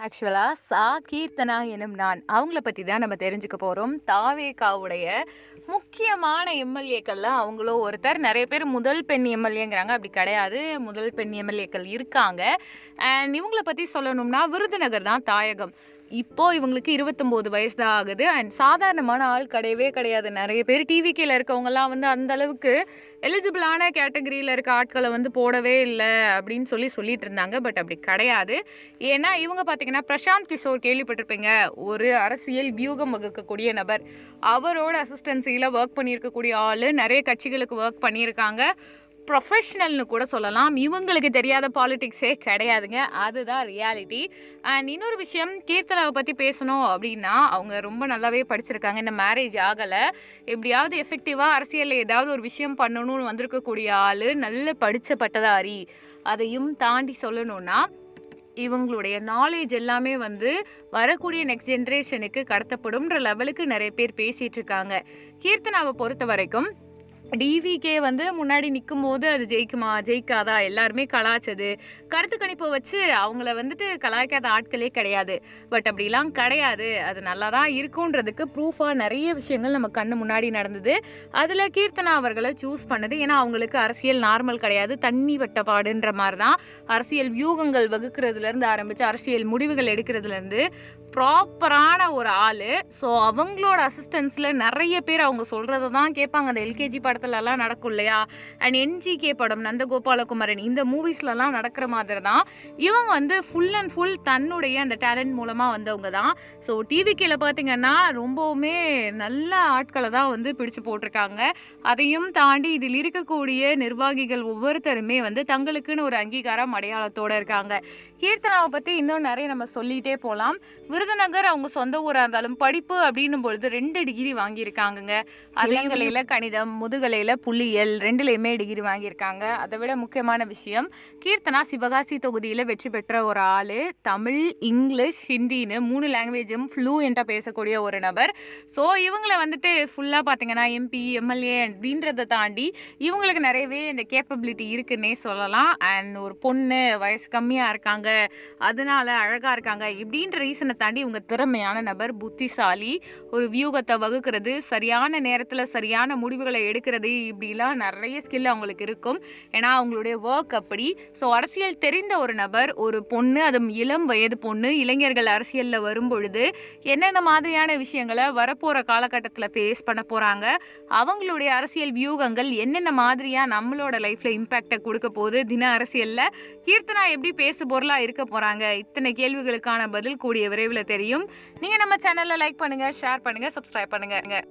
ஆக்சுவலா கீர்த்தனா எனும் நான் அவங்கள பத்தி தான் நம்ம தெரிஞ்சுக்க போறோம். தாவேகாவுடைய முக்கியமான எம்எல்ஏக்கள்ல அவங்களும் ஒருத்தர். நிறைய பேர் முதல் பெண் எம்எல்ஏங்கிறாங்க. அப்படி கிடையாது. முதல் பெண் எம்எல்ஏக்கள் இருக்காங்க. அண்ட் இவங்கள பத்தி சொல்லணும்னா விருதுநகர் தான் தாயகம். இப்போ இவங்களுக்கு 29 வயசு தான் ஆகுது. அண்ட் சாதாரணமான ஆள் கிடையவே கிடையாது. நிறைய பேர் டிவிகேல இருக்கவங்கலாம் அந்த அளவுக்கு எலிஜிபிளான கேட்டகரியில் இருக்க ஆட்களை போடவே இல்லை அப்படின்னு சொல்லிட்டு இருந்தாங்க. பட் அப்படி கிடையாது. ஏன்னா இவங்க பார்த்தீங்கன்னா பிரசாந்த் கிஷோர் கேள்விப்பட்டிருப்பீங்க. ஒரு அரசியல் வியூகம் வகுக்கக்கூடிய நபர். அவரோட அசிஸ்டன்சியில் ஒர்க் பண்ணியிருக்கக்கூடிய ஆள். நிறைய கட்சிகளுக்கு ஒர்க் பண்ணியிருக்காங்க. ப்ரொஃபஷ்னல்னு கூட சொல்லலாம். இவங்களுக்கு தெரியாத பாலிடிக்ஸே கிடையாதுங்க. அதுதான் ரியாலிட்டி. அண்ட் இன்னொரு விஷயம், கீர்த்தனாவை பற்றி பேசணும் அப்படின்னா அவங்க ரொம்ப நல்லாவே படிச்சிருக்காங்க. இந்த மேரேஜ் ஆகலை, எப்படியாவது எஃபெக்டிவாக அரசியலில் ஏதாவது ஒரு விஷயம் பண்ணணும்னு வந்திருக்கக்கூடிய ஆள். நல்ல படித்த பட்டதாரி. அதையும் தாண்டி சொல்லணும்னா இவங்களுடைய நாலேஜ் எல்லாமே வரக்கூடிய நெக்ஸ்ட் ஜென்ரேஷனுக்கு கடத்தப்படும்ன்ற லெவலுக்கு நிறைய பேர் பேசிகிட்டு இருக்காங்க. கீர்த்தனாவை பொறுத்த வரைக்கும் டிவிகே முன்னாடி நிற்கும் போது அது ஜெயிக்குமா ஜெயிக்காதா எல்லாருமே கலாய்ச்சது. கருத்து கணிப்பை வச்சு அவங்கள கலாய்க்காத ஆட்களே கிடையாது. பட் அப்படிலாம் கிடையாது. அது நல்லா தான் இருக்குன்றதுக்கு ப்ரூஃபாக நிறைய விஷயங்கள் நம்ம கண்ணு முன்னாடி நடந்தது. அதில் கீர்த்தனா அவர்களை சூஸ் பண்ணது. ஏன்னா அவங்களுக்கு அரசியல் நார்மல் கிடையாது. தண்ணி வட்டப்பாடுன்ற மாதிரி தான். அரசியல் வியூகங்கள் வகுக்கிறதுலேருந்து ஆரம்பித்து அரசியல் முடிவுகள் எடுக்கிறதுலேருந்து ப்ராப்பரான ஒரு ஆள். ஸோ அவங்களோட அசிஸ்டன்ஸில் நிறைய பேர் அவங்க சொல்கிறத தான் கேட்பாங்க. அந்த எல்கேஜி படத்துலலாம் நடக்கும் இல்லையா, அண்ட் என்ஜிகே படம், நந்தகோபாலகுமரன், இந்த மூவிஸ்லலாம் நடக்கிற மாதிரி தான் இவங்க ஃபுல் அண்ட் ஃபுல் தன்னுடைய அந்த டேலண்ட் மூலமாக வந்தவங்க தான். ஸோ டிவிகேல பார்த்தீங்கன்னா ரொம்பவுமே நல்ல ஆட்களை தான் பிடிச்சு போட்டிருக்காங்க. அதையும் தாண்டி இதில் இருக்கக்கூடிய நிர்வாகிகள் ஒவ்வொருத்தருமே தங்களுக்குன்னு ஒரு அங்கீகாரம் அடையாளத்தோடு இருக்காங்க. கீர்த்தனாவை பற்றி இன்னும் நிறைய நம்ம சொல்லிகிட்டே போகலாம். விருதுநகர் அவங்க சொந்த ஊராக இருந்தாலும் படிப்பு அப்படின்னும் பொழுது 2 டிகிரி வாங்கியிருக்காங்க. இளங்கலையில் கணிதம், முதுகலையில் புள்ளியியல், 2லையுமே டிகிரி வாங்கியிருக்காங்க. அதை விட முக்கியமான விஷயம், கீர்த்தனா சிவகாசி தொகுதியில் வெற்றி பெற்ற ஒரு ஆள். தமிழ், இங்கிலீஷ், ஹிந்தின்னு 3 லாங்குவேஜும் ஃப்ளூயண்ட்டாக பேசக்கூடிய ஒரு நபர். ஸோ இவங்களை ஃபுல்லாக பார்த்தீங்கன்னா எம்பி, எம்எல்ஏ அப்படின்றத தாண்டி இவங்களுக்கு நிறையவே இந்த கேப்பபிலிட்டி இருக்குன்னே சொல்லலாம். அண்ட் ஒரு பொண்ணு வயசு கம்மியாக இருக்காங்க, அதனால அழகாக இருக்காங்க இப்படின்ற ரீசனை தாண்டி இவங்க திறமையான நபர், புத்திசாலி, ஒரு வியூகத்தை வகுக்கிறது, சரியான நேரத்தில் சரியான முடிவுகளை எடுக்கிறது, இப்படிலாம் நிறைய ஸ்கில் அவங்களுக்கு இருக்கும். ஏன்னா அவங்களுடைய ஒர்க் அப்படி. ஸோ அரசியல் தெரிந்த ஒரு நபர், ஒரு பொண்ணு, அதுவும் இளம் வயது பொண்ணு. இளைஞர்கள் அரசியலில் வரும் பொழுது என்னென்ன மாதிரியான விஷயங்களை வரப்போகிற காலகட்டத்தில் ஃபேஸ் பண்ண போகிறாங்க, அவங்களுடைய அரசியல் வியூகங்கள் என்னென்ன மாதிரியாக நம்மளோட லைஃப்பில் இம்பேக்டை கொடுக்க போகுது, தின அரசியலில் கீர்த்தனா எப்படி பேசு பொருளாக இருக்க போகிறாங்க, இத்தனை கேள்விகளுக்கான பதில் கூடிய விரைவில் தெரியும். நீங்கள் நம்ம சேனலில் லைக் பண்ணுங்கள், ஷேர் பண்ணுங்கள், சப்ஸ்கிரைப் பண்ணுங்கள்.